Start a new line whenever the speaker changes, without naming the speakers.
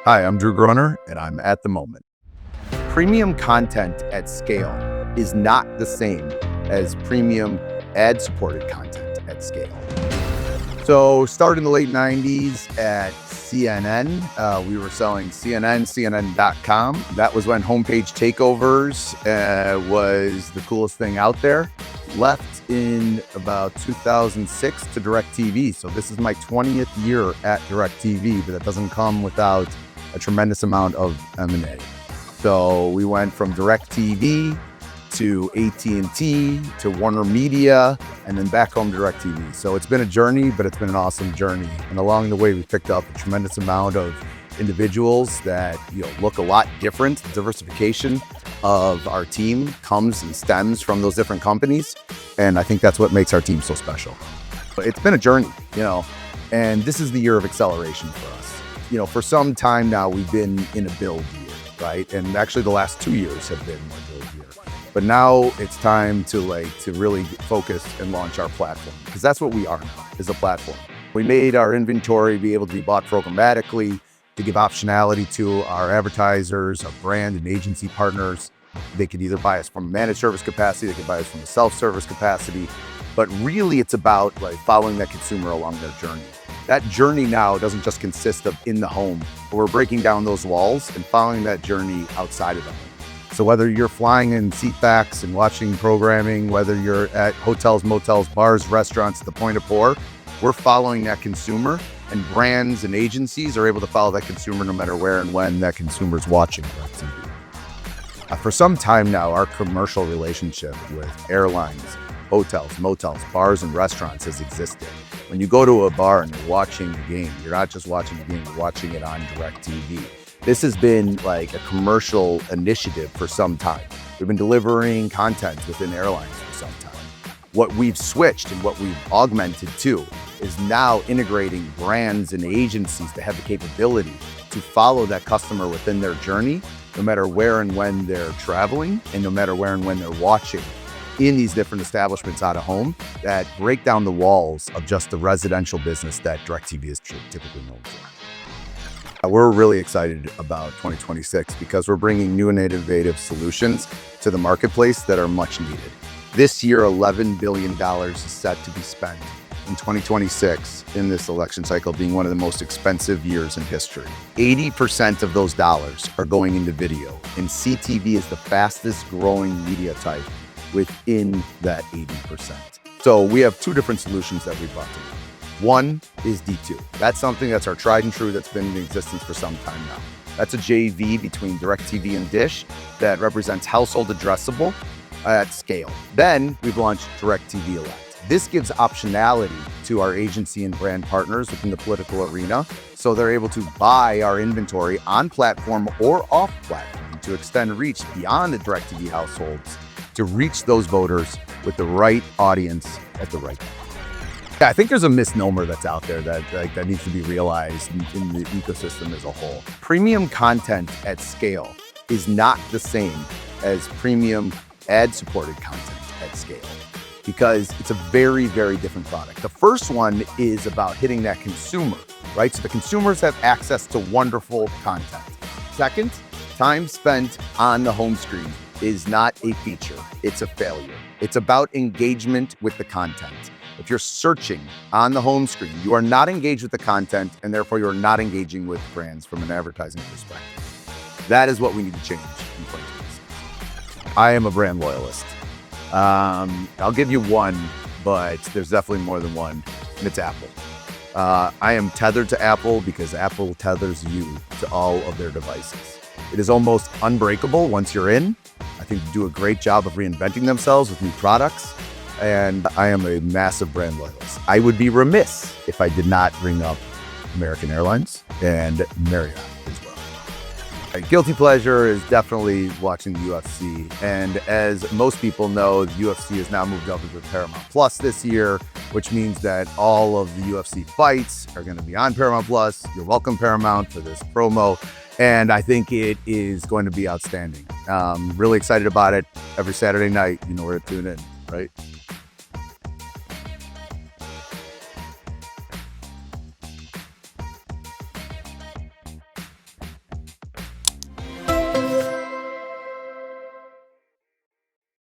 Hi, I'm Drew Groner, and I'm at the moment. Premium content at scale is not the same as premium ad-supported content at scale. So started in the late 90s at CNN. We were selling CNN, CNN.com. That was when homepage takeovers was the coolest thing out there. Left in about 2006 to DIRECTV. So this is my 20th year at DIRECTV, but that doesn't come without a tremendous amount of M&A. So we went from DIRECTV to AT&T to Warner Media, and then back home to DIRECTV. So it's been a journey, but it's been an awesome journey. And along the way, we picked up a tremendous amount of individuals that look a lot different. The diversification of our team comes and stems from those different companies. And I think that's what makes our team so special. But it's been a journey, and this is the year of acceleration for us. For some time now, we've been in a build year, right? And actually the last 2 years have been a build year. But now it's time to really focus and launch our platform, because that's what we are now, is a platform. We made our inventory be able to be bought programmatically, to give optionality to our advertisers, our brand and agency partners. They could either buy us from a managed service capacity, they could buy us from a self-service capacity. But really it's about following that consumer along their journey. That journey now doesn't just consist of in the home, but we're breaking down those walls and following that journey outside of the home. So whether you're flying in seat backs and watching programming, whether you're at hotels, motels, bars, restaurants, at the point of pour, we're following that consumer, and brands and agencies are able to follow that consumer no matter where and when that consumer's watching DIRECTV. For some time now, our commercial relationship with airlines, hotels, motels, bars, and restaurants has existed. When you go to a bar and you're watching the game, you're not just watching the game, you're watching it on DIRECTV. This has been like a commercial initiative for some time. We've been delivering content within airlines for some time. What we've switched and what we've augmented to is now integrating brands and agencies to have the capability to follow that customer within their journey, no matter where and when they're traveling, and no matter where and when they're watching in these different establishments out of home, that break down the walls of just the residential business that DIRECTV is typically known for. We're really excited about 2026 because we're bringing new and innovative solutions to the marketplace that are much needed. This year, $11 billion is set to be spent in 2026 in this election cycle, being one of the most expensive years in history. 80% of those dollars are going into video, and CTV is the fastest growing media type within that 80%. So we have two different solutions that we brought to market. One is D2. That's something that's our tried and true that's been in existence for some time now. That's a JV between DIRECTV and Dish that represents household addressable at scale. Then we've launched DIRECTV Elect. This gives optionality to our agency and brand partners within the political arena, so they're able to buy our inventory on platform or off platform to extend reach beyond the DIRECTV households to reach those voters with the right audience at the right time. Yeah, I think there's a misnomer that's out there that needs to be realized in the ecosystem as a whole. Premium content at scale is not the same as premium ad-supported content at scale, because it's a very, very different product. The first one is about hitting that consumer, right? So the consumers have access to wonderful content. Second, time spent on the home screen is not a feature, it's a failure. It's about engagement with the content. If you're searching on the home screen, you are not engaged with the content, and therefore you're not engaging with brands from an advertising perspective. That is what we need to change in 2026. I am a brand loyalist. I'll give you one, but there's definitely more than one, and it's Apple. I am tethered to Apple because Apple tethers you to all of their devices. It is almost unbreakable once you're in. I think they do a great job of reinventing themselves with new products, and I am a massive brand loyalist. I would be remiss if I did not bring up American Airlines and Marriott as well. A guilty pleasure is definitely watching the UFC, and as most people know, the UFC has now moved up into Paramount Plus this year, which means that all of the UFC fights are going to be on Paramount Plus. You're welcome, Paramount, for this promo. And I think it is going to be outstanding. Really excited about it. Every Saturday night, you know where to tune in, right?